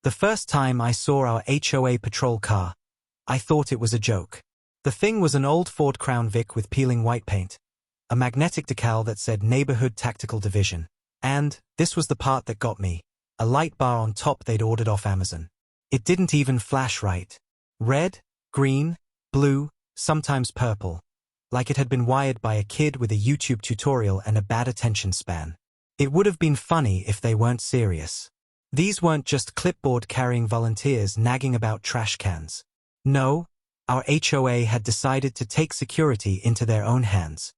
The first time I saw our HOA patrol car, I thought it was a joke. The thing was an old Ford Crown Vic with peeling white paint, a magnetic decal that said Neighborhood Tactical Division, and, this was the part that got me, a light bar on top they'd ordered off Amazon. It didn't even flash right. Red, green, blue, sometimes purple, like it had been wired by a kid with a YouTube tutorial and a bad attention span. It would have been funny if they weren't serious. These weren't just clipboard-carrying volunteers nagging about trash cans. No, our HOA had decided to take security into their own hands.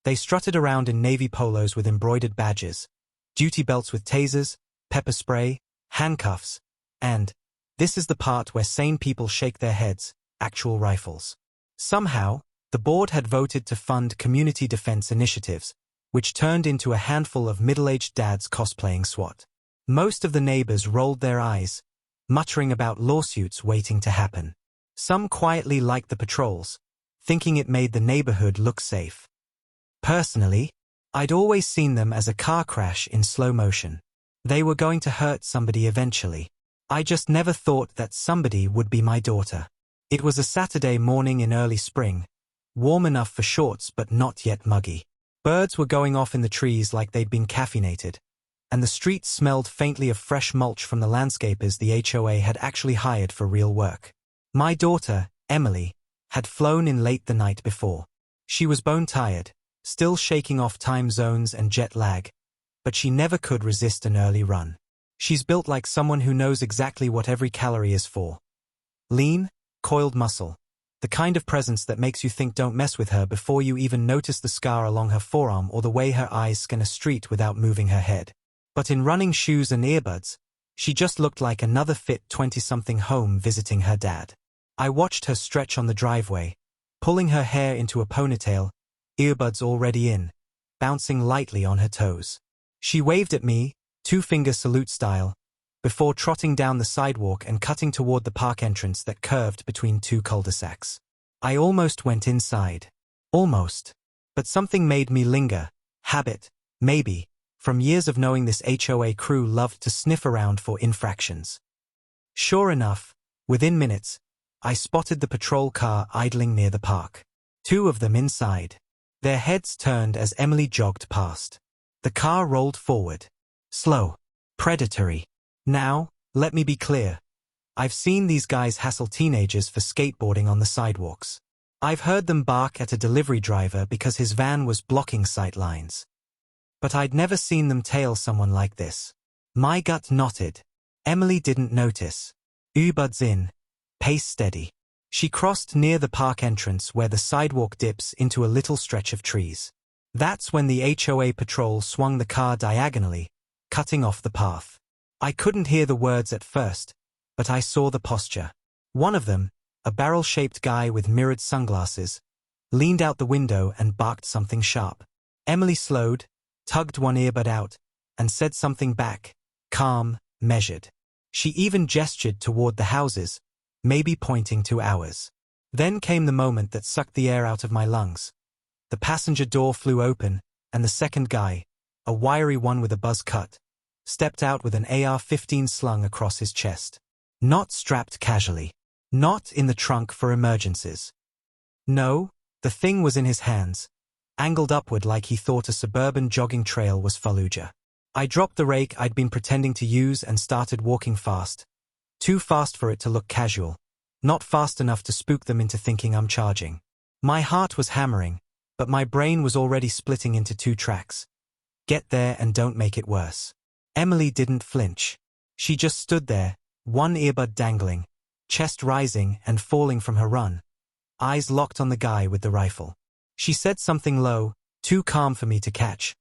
They strutted around in navy polos with embroidered badges, duty belts with tasers, pepper spray, handcuffs, and, this is the part where sane people shake their heads, actual rifles. Somehow, the board had voted to fund community defense initiatives, which turned into a handful of middle-aged dads cosplaying SWAT. Most of the neighbors rolled their eyes, muttering about lawsuits waiting to happen. Some quietly liked the patrols, thinking it made the neighborhood look safe. Personally, I'd always seen them as a car crash in slow motion. They were going to hurt somebody eventually. I just never thought that somebody would be my daughter. It was a Saturday morning in early spring, warm enough for shorts but not yet muggy. Birds were going off in the trees like they'd been caffeinated, and the streets smelled faintly of fresh mulch from the landscapers the HOA had actually hired for real work. My daughter, Emily, had flown in late the night before. She was bone-tired, still shaking off time zones and jet lag, but she never could resist an early run. She's built like someone who knows exactly what every calorie is for. Lean, coiled muscle. The kind of presence that makes you think don't mess with her before you even notice the scar along her forearm or the way her eyes scan a street without moving her head. But in running shoes and earbuds, she just looked like another fit 20-something home visiting her dad. I watched her stretch on the driveway, pulling her hair into a ponytail, earbuds already in, bouncing lightly on her toes. She waved at me, two-finger salute style, before trotting down the sidewalk and cutting toward the park entrance that curved between two cul-de-sacs. I almost went inside. Almost. But something made me linger. Habit, maybe, from years of knowing this HOA crew loved to sniff around for infractions. Sure enough, within minutes, I spotted the patrol car idling near the park. Two of them inside. Their heads turned as Emily jogged past. The car rolled forward. Slow. Predatory. Now, let me be clear. I've seen these guys hassle teenagers for skateboarding on the sidewalks. I've heard them bark at a delivery driver because his van was blocking sight lines. But I'd never seen them tail someone like this. My gut knotted. Emily didn't notice. Earbuds in. Pace steady. She crossed near the park entrance where the sidewalk dips into a little stretch of trees. That's when the HOA patrol swung the car diagonally, cutting off the path. I couldn't hear the words at first, but I saw the posture. One of them, a barrel-shaped guy with mirrored sunglasses, leaned out the window and barked something sharp. Emily slowed, tugged one earbud out, and said something back, calm, measured. She even gestured toward the houses, maybe pointing to ours. Then came the moment that sucked the air out of my lungs. The passenger door flew open, and the second guy, a wiry one with a buzz cut, stepped out with an AR-15 slung across his chest. Not strapped casually. Not in the trunk for emergencies. No, the thing was in his hands, angled upward like he thought a suburban jogging trail was Fallujah. I dropped the rake I'd been pretending to use and started walking fast. Too fast for it to look casual. Not fast enough to spook them into thinking I'm charging. My heart was hammering, but my brain was already splitting into two tracks. Get there and don't make it worse. Emily didn't flinch. She just stood there, one earbud dangling, chest rising and falling from her run, eyes locked on the guy with the rifle. She said something low, too calm for me to catch,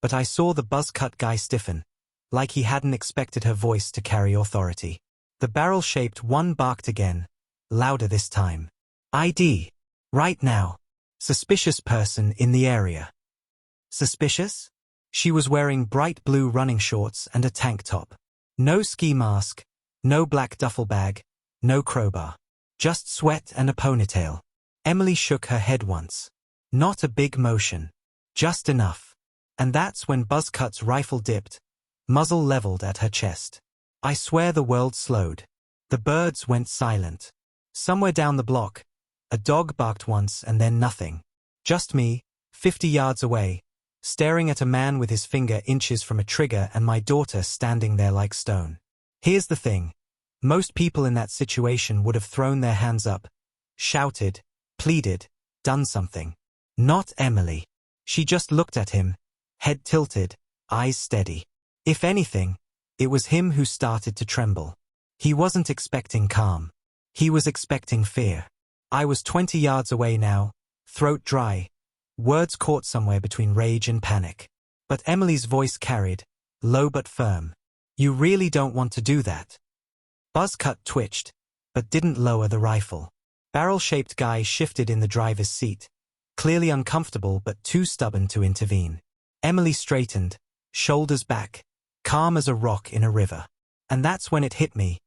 but I saw the buzz-cut guy stiffen, like he hadn't expected her voice to carry authority. The barrel-shaped one barked again, louder this time. ID. Right now. Suspicious person in the area. Suspicious? She was wearing bright blue running shorts and a tank top. No ski mask, no black duffel bag, no crowbar. Just sweat and a ponytail. Emily shook her head once. Not a big motion. Just enough. And that's when Buzzcut's rifle dipped, muzzle leveled at her chest. I swear the world slowed. The birds went silent. Somewhere down the block, a dog barked once and then nothing. Just me, 50 yards away, staring at a man with his finger inches from a trigger and my daughter standing there like stone. Here's the thing. Most people in that situation would have thrown their hands up, shouted, pleaded, done something. Not Emily. She just looked at him, head tilted, eyes steady. If anything, it was him who started to tremble. He wasn't expecting calm. He was expecting fear. I was 20 yards away now, throat dry, words caught somewhere between rage and panic. But Emily's voice carried, low but firm. You really don't want to do that. Buzzcut twitched, but didn't lower the rifle. Barrel-shaped guy shifted in the driver's seat, clearly uncomfortable but too stubborn to intervene. Emily straightened, shoulders back, calm as a rock in a river. And that's when it hit me.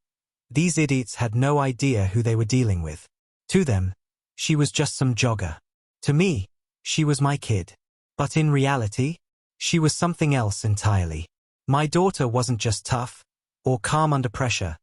These idiots had no idea who they were dealing with. To them, she was just some jogger. To me, she was my kid. But in reality, she was something else entirely. My daughter wasn't just tough, or calm under pressure,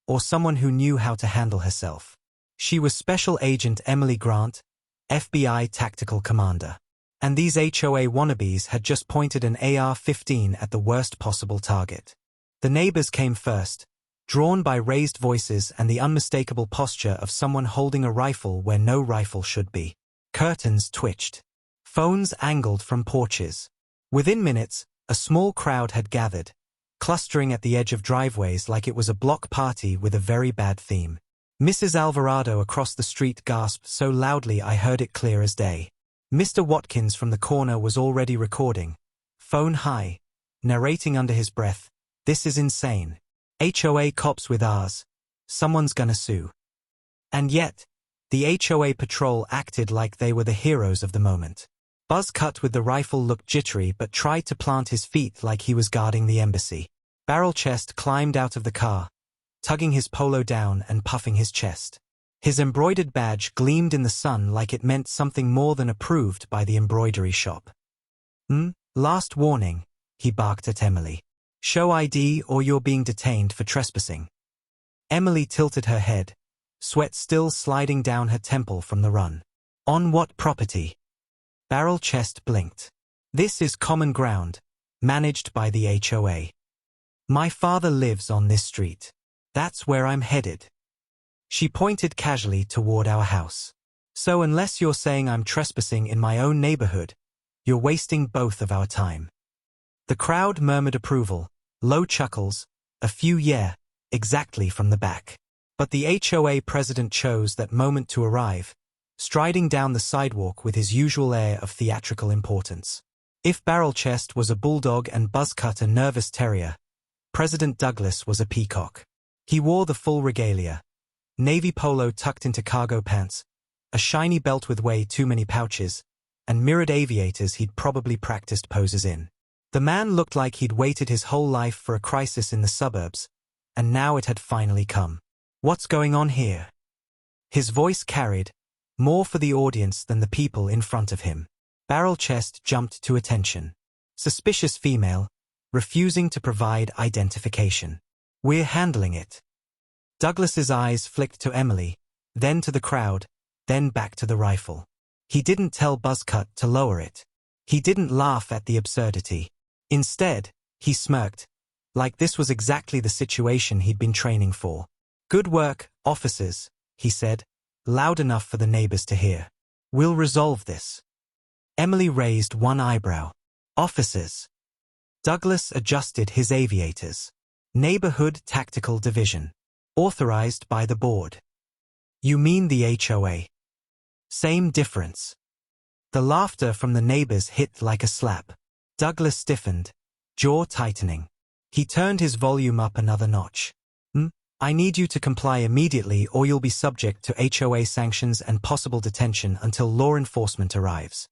or someone who knew how to handle herself. She was Special Agent Emily Grant, FBI Tactical Commander. And these HOA wannabes had just pointed an AR-15 at the worst possible target. The neighbors came first, drawn by raised voices and the unmistakable posture of someone holding a rifle where no rifle should be. Curtains twitched. Phones angled from porches. Within minutes, a small crowd had gathered, clustering at the edge of driveways like it was a block party with a very bad theme. Mrs. Alvarado across the street gasped so loudly I heard it clear as day. Mr. Watkins from the corner was already recording, phone high, narrating under his breath, "This is insane. HOA cops with ours. Someone's gonna sue." And yet, the HOA patrol acted like they were the heroes of the moment. Buzzcut with the rifle looked jittery but tried to plant his feet like he was guarding the embassy. Barrel Chest climbed out of the car, tugging his polo down and puffing his chest. His embroidered badge gleamed in the sun like it meant something more than approved by the embroidery shop. Last warning, he barked at Emily. Show ID or you're being detained for trespassing. Emily tilted her head, sweat still sliding down her temple from the run. On what property? Barrel Chest blinked. This is common ground, managed by the HOA. My father lives on this street. That's where I'm headed. She pointed casually toward our house. So unless you're saying I'm trespassing in my own neighborhood, you're wasting both of our time. The crowd murmured approval, low chuckles, a few yeah, exactly from the back. But the HOA president chose that moment to arrive, striding down the sidewalk with his usual air of theatrical importance. If Barrel Chest was a bulldog and Buzzcut a nervous terrier, President Douglas was a peacock. He wore the full regalia. Navy polo tucked into cargo pants, a shiny belt with way too many pouches, and mirrored aviators he'd probably practiced poses in. The man looked like he'd waited his whole life for a crisis in the suburbs, and now it had finally come. What's going on here? His voice carried, more for the audience than the people in front of him. Barrel Chest jumped to attention. Suspicious female, refusing to provide identification. We're handling it. Douglas's eyes flicked to Emily, then to the crowd, then back to the rifle. He didn't tell Buzzcut to lower it. He didn't laugh at the absurdity. Instead, he smirked, like this was exactly the situation he'd been training for. Good work, officers, he said, loud enough for the neighbors to hear. We'll resolve this. Emily raised one eyebrow. Officers. Douglas adjusted his aviators. Neighborhood Tactical Division. Authorized by the board. You mean the HOA? Same difference. The laughter from the neighbors hit like a slap. Douglas stiffened, jaw tightening. He turned his volume up another notch. I need you to comply immediately or you'll be subject to HOA sanctions and possible detention until law enforcement arrives.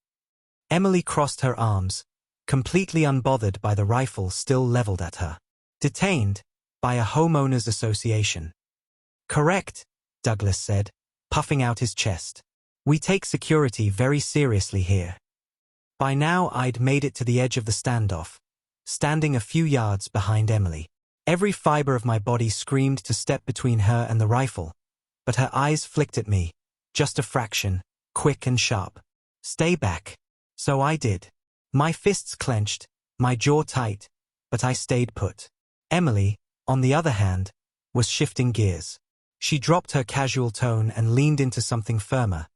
Emily crossed her arms, completely unbothered by the rifle still leveled at her. Detained by a homeowners association. Correct, Douglas said, puffing out his chest. We take security very seriously here. By now I'd made it to the edge of the standoff, standing a few yards behind Emily. Every fiber of my body screamed to step between her and the rifle, but her eyes flicked at me, just a fraction, quick and sharp. Stay back. So I did. My fists clenched, my jaw tight, but I stayed put. Emily, on the other hand, was shifting gears. She dropped her casual tone and leaned into something firmer,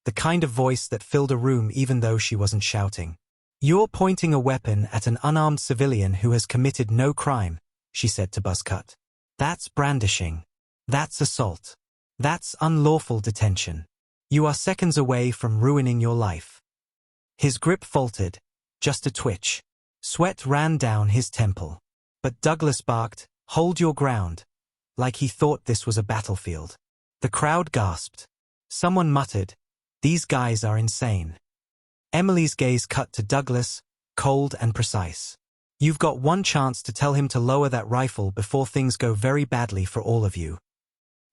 the kind of voice that filled a room even though she wasn't shouting. "You're pointing a weapon at an unarmed civilian who has committed no crime," she said to Buzzcut. "That's brandishing. That's assault. That's unlawful detention. You are seconds away from ruining your life." His grip faltered, just a twitch. Sweat ran down his temple. But Douglas barked, "Hold your ground," like he thought this was a battlefield. The crowd gasped. Someone muttered, "These guys are insane." Emily's gaze cut to Douglas, cold and precise. "You've got one chance to tell him to lower that rifle before things go very badly for all of you."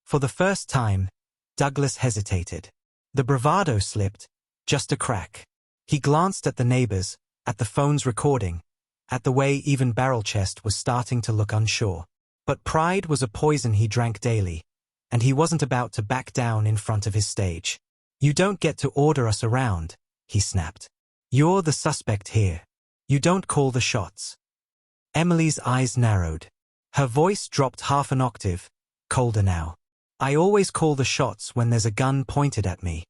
For the first time, Douglas hesitated. The bravado slipped, just a crack. He glanced at the neighbors, at the phone's recording, at the way even Barrelchest was starting to look unsure. But pride was a poison he drank daily, and he wasn't about to back down in front of his stage. "You don't get to order us around," he snapped. "You're the suspect here. You don't call the shots." Emily's eyes narrowed. Her voice dropped half an octave, colder now. "I always call the shots when there's a gun pointed at me."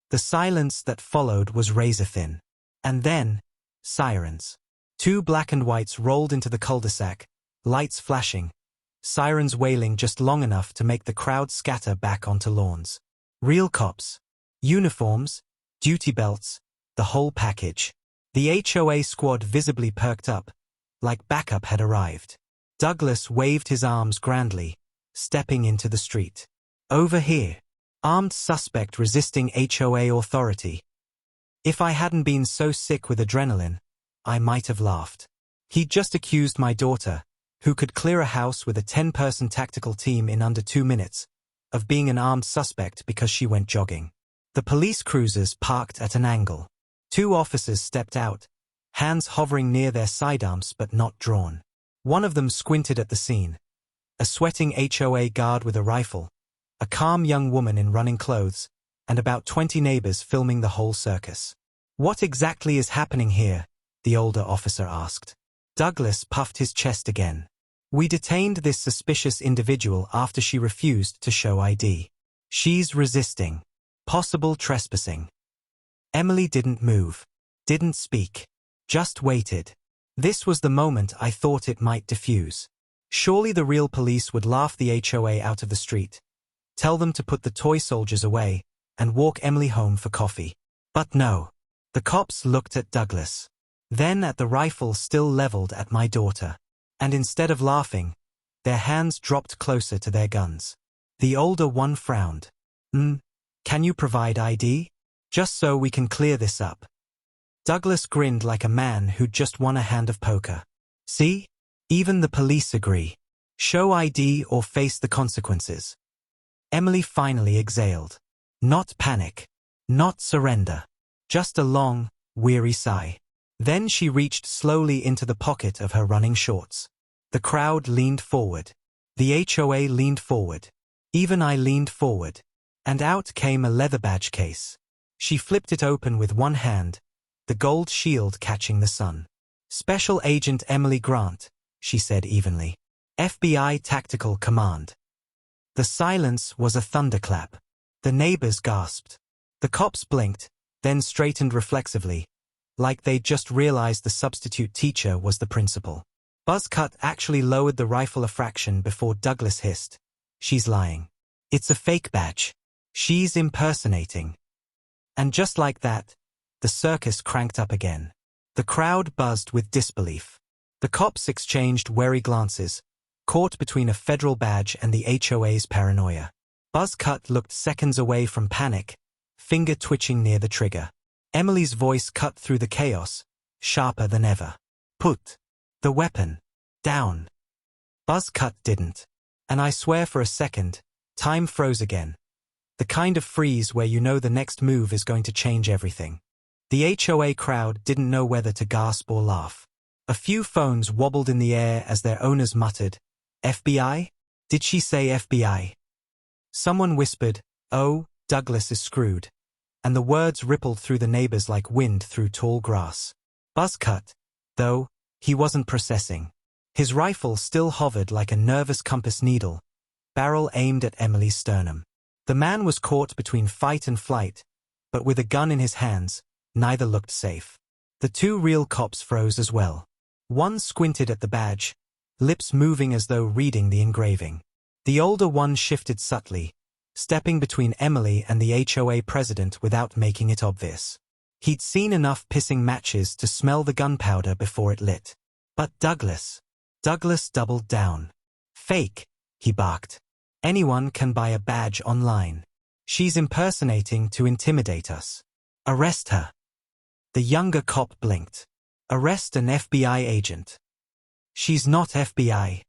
The silence that followed was razor-thin. And then, sirens. Two black and whites rolled into the cul-de-sac, lights flashing, sirens wailing just long enough to make the crowd scatter back onto lawns. Real cops. Uniforms, duty belts, the whole package. The HOA squad visibly perked up, like backup had arrived. Douglas waved his arms grandly, stepping into the street. "Over here. Armed suspect resisting HOA authority." If I hadn't been so sick with adrenaline, I might have laughed. He'd just accused my daughter, who could clear a house with a 10-person tactical team in under 2 minutes, of being an armed suspect because she went jogging. The police cruisers parked at an angle. 2 officers stepped out, hands hovering near their sidearms but not drawn. One of them squinted at the scene. A sweating HOA guard with a rifle, a calm young woman in running clothes, and about 20 neighbors filming the whole circus. "What exactly is happening here?" the older officer asked. Douglas puffed his chest again. "We detained this suspicious individual after she refused to show ID. She's resisting. Possible trespassing." Emily didn't move, didn't speak, just waited. This was the moment I thought it might diffuse. Surely the real police would laugh the HOA out of the street, tell them to put the toy soldiers away, and walk Emily home for coffee. But no. The cops looked at Douglas, then at the rifle still leveled at my daughter. And instead of laughing, their hands dropped closer to their guns. The older one frowned. Can you provide ID? Just so we can clear this up." Douglas grinned like a man who'd just won a hand of poker. "See? Even the police agree. Show ID or face the consequences." Emily finally exhaled. Not panic. Not surrender. Just a long, weary sigh. Then she reached slowly into the pocket of her running shorts. The crowd leaned forward. The HOA leaned forward. Even I leaned forward. And out came a leather badge case. She flipped it open with one hand, the gold shield catching the sun. "Special Agent Emily Grant," she said evenly. "FBI Tactical Command." The silence was a thunderclap. The neighbors gasped. The cops blinked, then straightened reflexively, like they'd just realized the substitute teacher was the principal. Buzzcut actually lowered the rifle a fraction before Douglas hissed, "She's lying. It's a fake badge. She's impersonating." And just like that, the circus cranked up again. The crowd buzzed with disbelief. The cops exchanged wary glances, caught between a federal badge and the HOA's paranoia. Buzzcut looked seconds away from panic, finger twitching near the trigger. Emily's voice cut through the chaos, sharper than ever. "Put the weapon down." Buzzcut didn't. And I swear for a second, time froze again. The kind of freeze where you know the next move is going to change everything. The HOA crowd didn't know whether to gasp or laugh. A few phones wobbled in the air as their owners muttered, "FBI? Did she say FBI?" Someone whispered, "Oh, Douglas is screwed." And the words rippled through the neighbors like wind through tall grass. Buzzcut, though, he wasn't processing. His rifle still hovered like a nervous compass needle, barrel aimed at Emily's sternum. The man was caught between fight and flight, but with a gun in his hands, neither looked safe. The two real cops froze as well. One squinted at the badge, lips moving as though reading the engraving. The older one shifted subtly, stepping between Emily and the HOA president without making it obvious. He'd seen enough pissing matches to smell the gunpowder before it lit. But Douglas doubled down. "Fake," he barked. "Anyone can buy a badge online. She's impersonating to intimidate us. Arrest her." The younger cop blinked. "Arrest an FBI agent." "She's not FBI."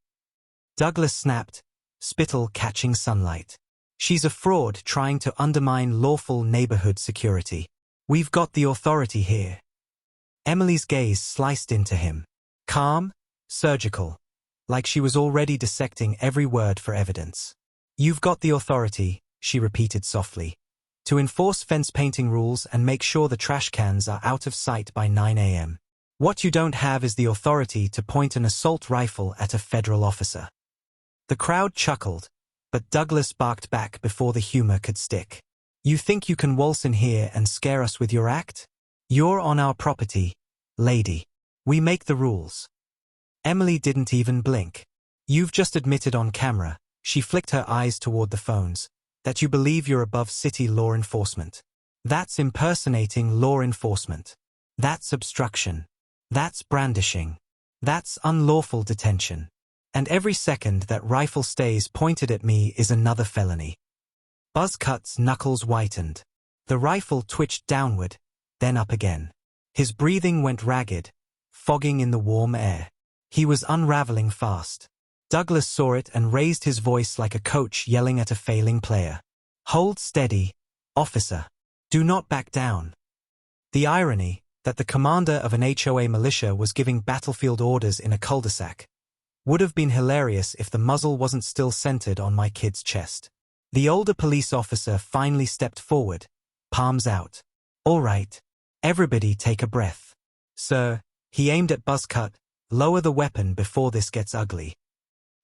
Douglas snapped, spittle catching sunlight. "She's a fraud trying to undermine lawful neighborhood security. We've got the authority here." Emily's gaze sliced into him. Calm, surgical, like she was already dissecting every word for evidence. "You've got the authority," she repeated softly, "to enforce fence painting rules and make sure the trash cans are out of sight by 9 a.m. What you don't have is the authority to point an assault rifle at a federal officer." The crowd chuckled, but Douglas barked back before the humor could stick. "You think you can waltz in here and scare us with your act? You're on our property, lady. We make the rules." Emily didn't even blink. "You've just admitted on camera," she flicked her eyes toward the phones, "that you believe you're above city law enforcement. That's impersonating law enforcement. That's obstruction. That's brandishing. That's unlawful detention. And every second that rifle stays pointed at me is another felony." Buzzcut's knuckles whitened. The rifle twitched downward, then up again. His breathing went ragged, fogging in the warm air. He was unraveling fast. Douglas saw it and raised his voice like a coach yelling at a failing player. "Hold steady, officer. Do not back down." The irony, that the commander of an HOA militia was giving battlefield orders in a cul-de-sac, would have been hilarious if the muzzle wasn't still centered on my kid's chest. The older police officer finally stepped forward, palms out. "All right. Everybody take a breath. Sir," he aimed at Buzzcut, "lower the weapon before this gets ugly."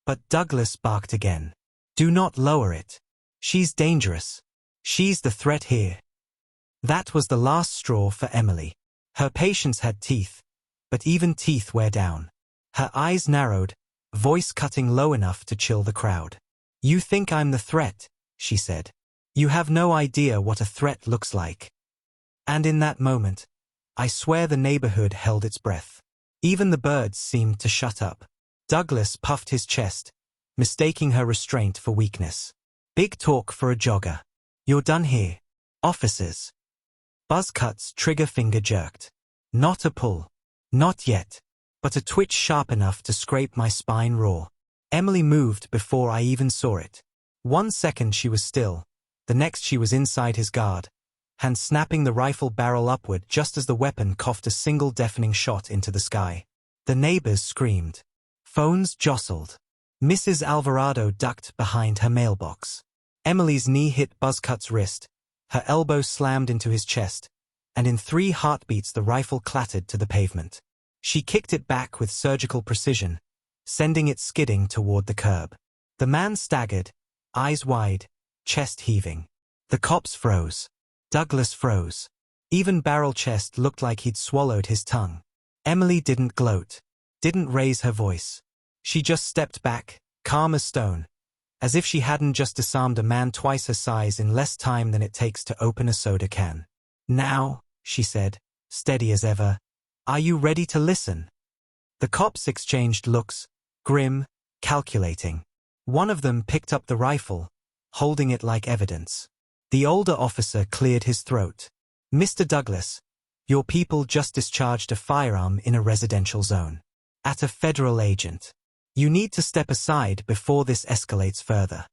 But Douglas barked again. "Do not lower it. She's dangerous. She's the threat here." That was the last straw for Emily. Her patience had teeth, but even teeth wear down. Her eyes narrowed, voice cutting low enough to chill the crowd. "You think I'm the threat," she said. "You have no idea what a threat looks like." And in that moment, I swear the neighborhood held its breath. Even the birds seemed to shut up. Douglas puffed his chest, mistaking her restraint for weakness. "Big talk for a jogger. You're done here, officers." Buzzcut's trigger finger jerked. Not a pull. Not yet. But a twitch sharp enough to scrape my spine raw. Emily moved before I even saw it. 1 second she was still, the next she was inside his guard, hand snapping the rifle barrel upward just as the weapon coughed a single deafening shot into the sky. The neighbors screamed. Phones jostled. Mrs. Alvarado ducked behind her mailbox. Emily's knee hit Buzzcut's wrist, her elbow slammed into his chest, and in 3 heartbeats the rifle clattered to the pavement. She kicked it back with surgical precision, sending it skidding toward the curb. The man staggered, eyes wide, chest heaving. The cops froze. Douglas froze. Even Barrel Chest looked like he'd swallowed his tongue. Emily didn't gloat, didn't raise her voice. She just stepped back, calm as stone, as if she hadn't just disarmed a man twice her size in less time than it takes to open a soda can. "Now," she said, steady as ever, "are you ready to listen?" The cops exchanged looks, grim, calculating. One of them picked up the rifle, holding it like evidence. The older officer cleared his throat. "Mr. Douglas, your people just discharged a firearm in a residential zone. At a federal agent. You need to step aside before this escalates further."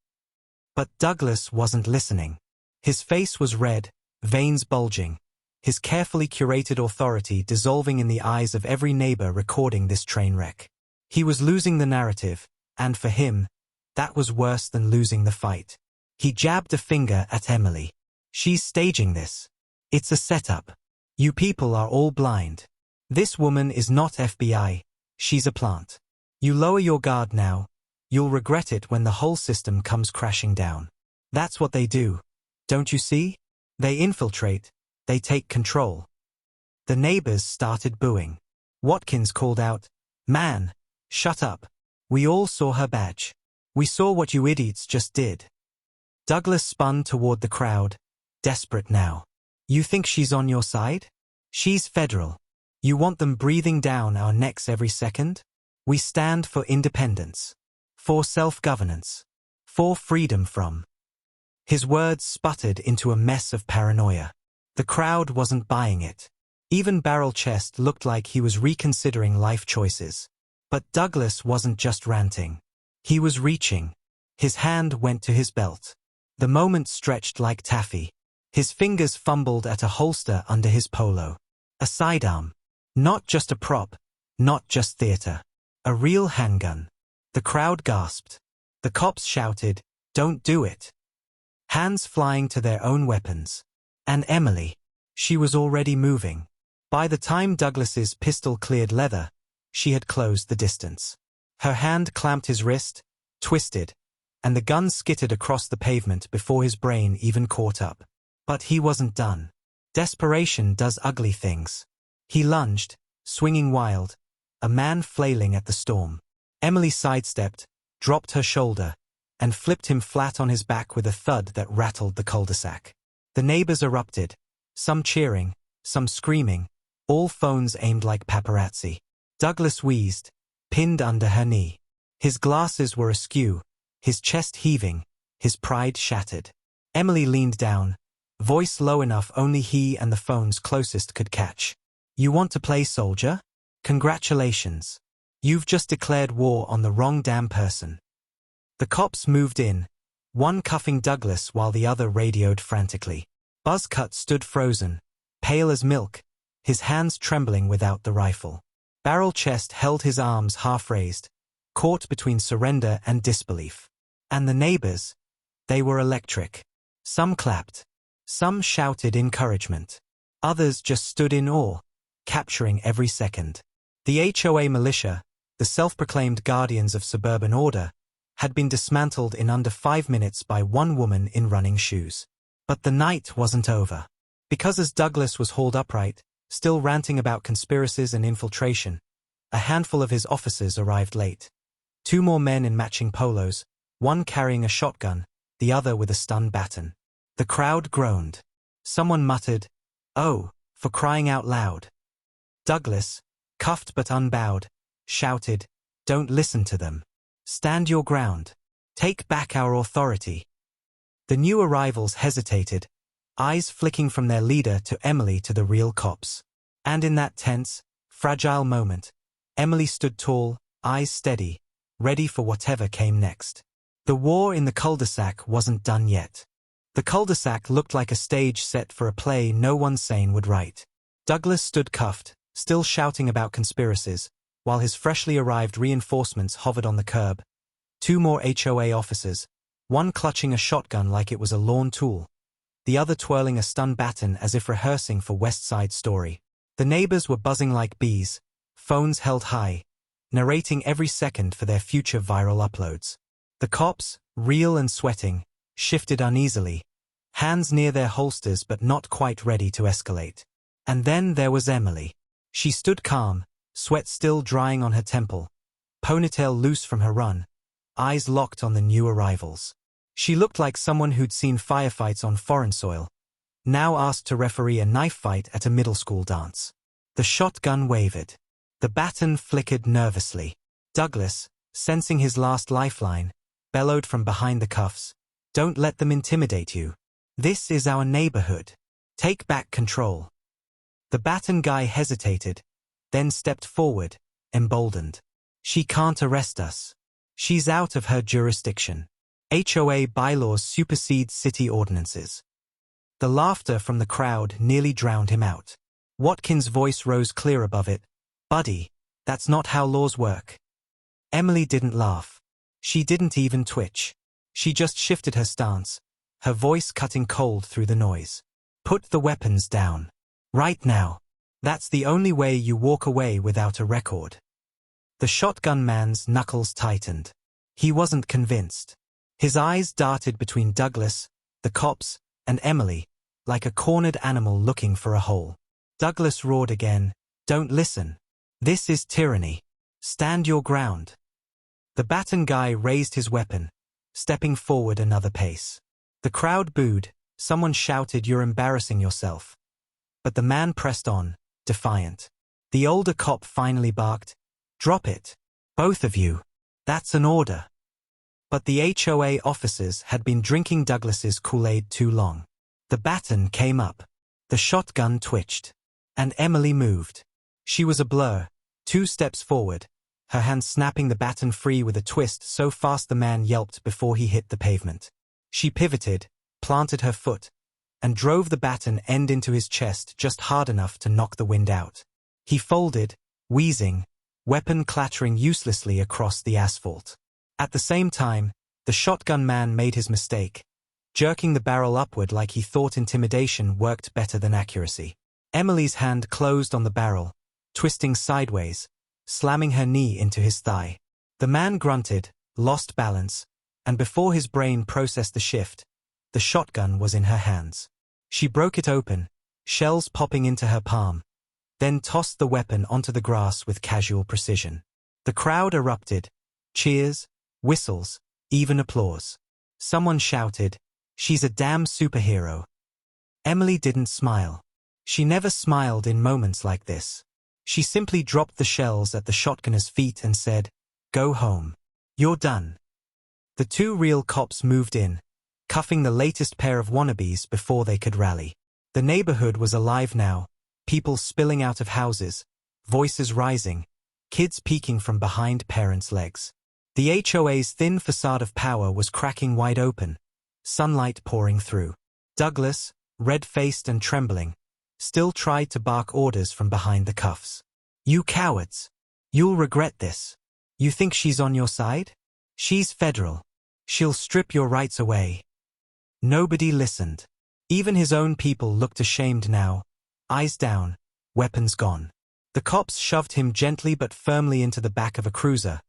But Douglas wasn't listening. His face was red, veins bulging, his carefully curated authority dissolving in the eyes of every neighbor recording this train wreck. He was losing the narrative, and for him, that was worse than losing the fight. He jabbed a finger at Emily. She's staging this. It's a setup. You people are all blind. This woman is not FBI, she's a plant. You lower your guard now, you'll regret it when the whole system comes crashing down. That's what they do. Don't you see? They infiltrate, they take control. The neighbors started booing. Watkins called out, "Man, shut up. We all saw her badge. We saw what you idiots just did." Douglas spun toward the crowd, desperate now. "You think she's on your side? She's federal. You want them breathing down our necks every second? We stand for independence. For self-governance. For freedom from." His words sputtered into a mess of paranoia. The crowd wasn't buying it. Even Barrel Chest looked like he was reconsidering life choices. But Douglas wasn't just ranting. He was reaching. His hand went to his belt. The moment stretched like taffy. His fingers fumbled at a holster under his polo. A sidearm. Not just a prop. Not just theater. A real handgun. The crowd gasped. The cops shouted, "Don't do it." Hands flying to their own weapons. And Emily. She was already moving. By the time Douglas's pistol cleared leather, she had closed the distance. Her hand clamped his wrist, twisted, and the gun skittered across the pavement before his brain even caught up. But he wasn't done. Desperation does ugly things. He lunged, swinging wild, a man flailing at the storm. Emily sidestepped, dropped her shoulder, and flipped him flat on his back with a thud that rattled the cul-de-sac. The neighbors erupted, some cheering, some screaming, all phones aimed like paparazzi. Douglas wheezed, pinned under her knee. His glasses were askew, his chest heaving, his pride shattered. Emily leaned down, voice low enough only he and the phones closest could catch. "You want to play soldier? Congratulations. You've just declared war on the wrong damn person." The cops moved in, one cuffing Douglas while the other radioed frantically. Buzzcut stood frozen, pale as milk, his hands trembling without the rifle. Barrel Chest held his arms half-raised, caught between surrender and disbelief. And the neighbors, they were electric. Some clapped. Some shouted encouragement. Others just stood in awe, capturing every second. The HOA militia, the self-proclaimed guardians of suburban order, had been dismantled in under 5 minutes by one woman in running shoes. But the night wasn't over. Because as Douglas was hauled upright, still ranting about conspiracies and infiltration, a handful of his officers arrived late. 2 more men in matching polos, one carrying a shotgun, the other with a stun baton. The crowd groaned. Someone muttered, "Oh, for crying out loud." Douglas, cuffed but unbowed, shouted, "Don't listen to them. Stand your ground. Take back our authority." The new arrivals hesitated, eyes flicking from their leader to Emily to the real cops. And in that tense, fragile moment, Emily stood tall, eyes steady, ready for whatever came next. The war in the cul-de-sac wasn't done yet. The cul-de-sac looked like a stage set for a play no one sane would write. Douglas stood cuffed, still shouting about conspiracies, while his freshly arrived reinforcements hovered on the curb. 2 more HOA officers, one clutching a shotgun like it was a lawn tool, the other twirling a stun baton as if rehearsing for West Side Story. The neighbors were buzzing like bees, phones held high, narrating every second for their future viral uploads. The cops, real and sweating, shifted uneasily, hands near their holsters but not quite ready to escalate. And then there was Emily. She stood calm, sweat still drying on her temple, ponytail loose from her run, eyes locked on the new arrivals. She looked like someone who'd seen firefights on foreign soil, now asked to referee a knife fight at a middle school dance. The shotgun wavered. The baton flickered nervously. Douglas, sensing his last lifeline, bellowed from behind the cuffs, "Don't let them intimidate you. This is our neighborhood. Take back control." The baton guy hesitated, then stepped forward, emboldened. "She can't arrest us. She's out of her jurisdiction. HOA bylaws supersede city ordinances." The laughter from the crowd nearly drowned him out. Watkins' voice rose clear above it. "Buddy, that's not how laws work." Emily didn't laugh. She didn't even twitch. She just shifted her stance, her voice cutting cold through the noise. "Put the weapons down. Right now. That's the only way you walk away without a record." The shotgun man's knuckles tightened. He wasn't convinced. His eyes darted between Douglas, the cops, and Emily, like a cornered animal looking for a hole. Douglas roared again, "Don't listen. This is tyranny. Stand your ground." The baton guy raised his weapon, stepping forward another pace. The crowd booed, someone shouted, "You're embarrassing yourself." But the man pressed on, defiant. The older cop finally barked, "Drop it. Both of you. That's an order." But the HOA officers had been drinking Douglas's Kool-Aid too long. The baton came up. The shotgun twitched. And Emily moved. She was a blur, 2 steps forward, her hand snapping the baton free with a twist so fast the man yelped before he hit the pavement. She pivoted, planted her foot, and drove the baton end into his chest just hard enough to knock the wind out. He folded, wheezing, weapon clattering uselessly across the asphalt. At the same time, the shotgun man made his mistake, jerking the barrel upward like he thought intimidation worked better than accuracy. Emily's hand closed on the barrel, twisting sideways, slamming her knee into his thigh. The man grunted, lost balance, and before his brain processed the shift, the shotgun was in her hands. She broke it open, shells popping into her palm, then tossed the weapon onto the grass with casual precision. The crowd erupted, cheers, whistles, even applause. Someone shouted, "She's a damn superhero." Emily didn't smile. She never smiled in moments like this. She simply dropped the shells at the shotgunner's feet and said, "Go home. You're done." The 2 real cops moved in, cuffing the latest pair of wannabes before they could rally. The neighborhood was alive now, people spilling out of houses, voices rising, kids peeking from behind parents' legs. The HOA's thin facade of power was cracking wide open, sunlight pouring through. Douglas, red-faced and trembling, still tried to bark orders from behind the cuffs. "You cowards! You'll regret this. You think she's on your side? She's federal. She'll strip your rights away." Nobody listened. Even his own people looked ashamed now, eyes down, weapons gone. The cops shoved him gently but firmly into the back of a cruiser,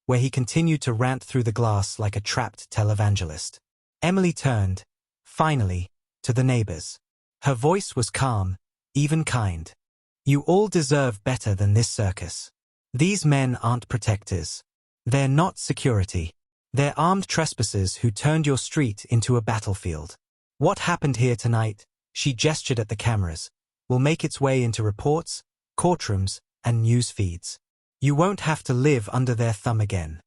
where he continued to rant through the glass like a trapped televangelist. Emily turned, finally, to the neighbors. Her voice was calm, even kind. "You all deserve better than this circus. These men aren't protectors. They're not security. They're armed trespassers who turned your street into a battlefield. What happened here tonight," she gestured at the cameras, "will make its way into reports, courtrooms, and news feeds. You won't have to live under their thumb again."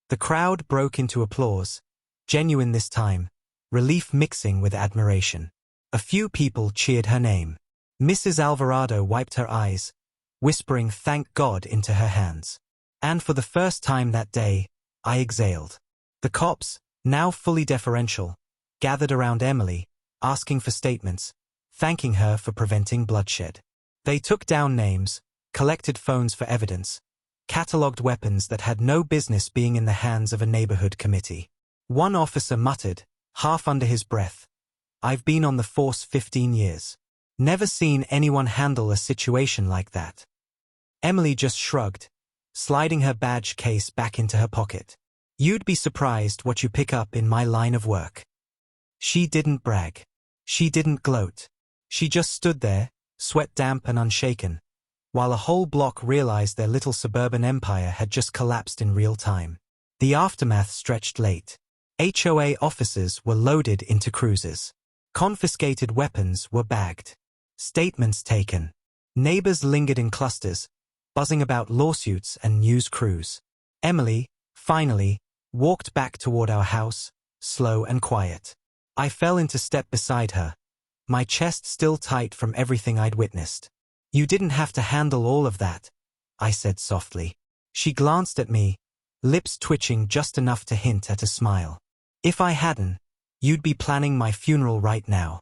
The crowd broke into applause, genuine this time, relief mixing with admiration. A few people cheered her name. Mrs. Alvarado wiped her eyes, whispering "Thank God" into her hands. And for the first time that day, I exhaled. The cops, now fully deferential, gathered around Emily, asking for statements, thanking her for preventing bloodshed. They took down names, collected phones for evidence, catalogued weapons that had no business being in the hands of a neighborhood committee. One officer muttered, half under his breath, "I've been on the force 15 years. Never seen anyone handle a situation like that." Emily just shrugged, sliding her badge case back into her pocket. "You'd be surprised what you pick up in my line of work." She didn't brag. She didn't gloat. She just stood there, sweat damp and unshaken, while a whole block realized their little suburban empire had just collapsed in real time. The aftermath stretched late. HOA officers were loaded into cruisers. Confiscated weapons were bagged. Statements taken. Neighbors lingered in clusters, buzzing about lawsuits and news crews. Emily, finally, walked back toward our house, slow and quiet. I fell into step beside her, my chest still tight from everything I'd witnessed. "You didn't have to handle all of that," I said softly. She glanced at me, lips twitching just enough to hint at a smile. "If I hadn't, you'd be planning my funeral right now."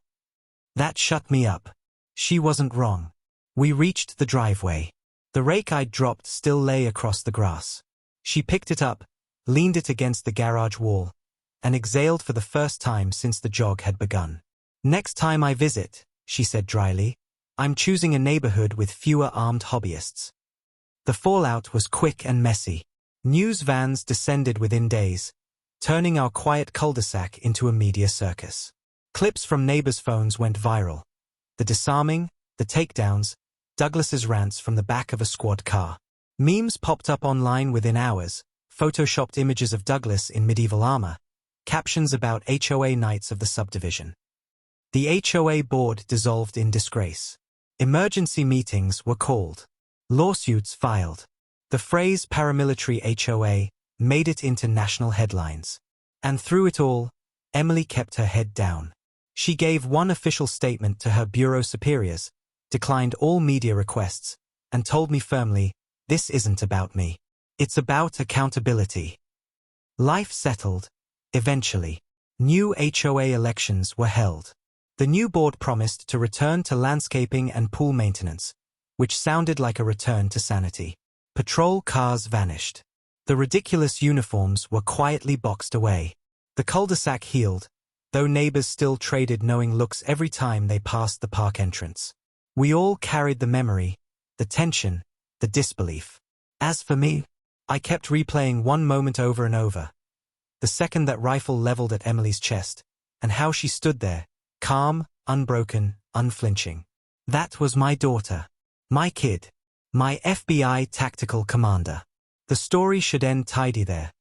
That shut me up. She wasn't wrong. We reached the driveway. The rake I'd dropped still lay across the grass. She picked it up, leaned it against the garage wall, and exhaled for the first time since the jog had begun. Next time I visit, she said dryly, I'm choosing a neighborhood with fewer armed hobbyists. The fallout was quick and messy. News vans descended within days, turning our quiet cul-de-sac into a media circus. Clips from neighbors' phones went viral. The disarming, the takedowns, Douglas's rants from the back of a squad car. Memes popped up online within hours, photoshopped images of Douglas in medieval armor, captions about HOA nights of the subdivision. The HOA board dissolved in disgrace. Emergency meetings were called. Lawsuits filed. The phrase paramilitary HOA made it into national headlines. And through it all, Emily kept her head down. She gave one official statement to her bureau superiors, declined all media requests, and told me firmly, this isn't about me. It's about accountability. Life settled, eventually. New HOA elections were held. The new board promised to return to landscaping and pool maintenance, which sounded like a return to sanity. Patrol cars vanished. The ridiculous uniforms were quietly boxed away. The cul-de-sac healed, though neighbors still traded knowing looks every time they passed the park entrance. We all carried the memory, the tension, the disbelief. As for me, I kept replaying one moment over and over. The second that rifle leveled at Emily's chest, and how she stood there, calm, unbroken, unflinching. That was my daughter. My kid. My FBI tactical commander. The story should end tidy there,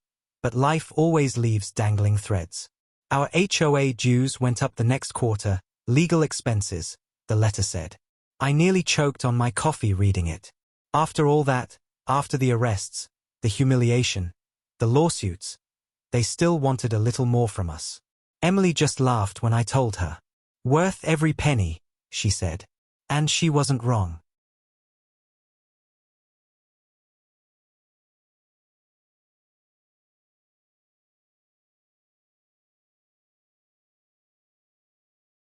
but life always leaves dangling threads. Our HOA dues went up the next quarter, legal expenses, the letter said. I nearly choked on my coffee reading it. After all that, after the arrests, the humiliation, the lawsuits, they still wanted a little more from us. Emily just laughed when I told her. Worth every penny, she said. And she wasn't wrong.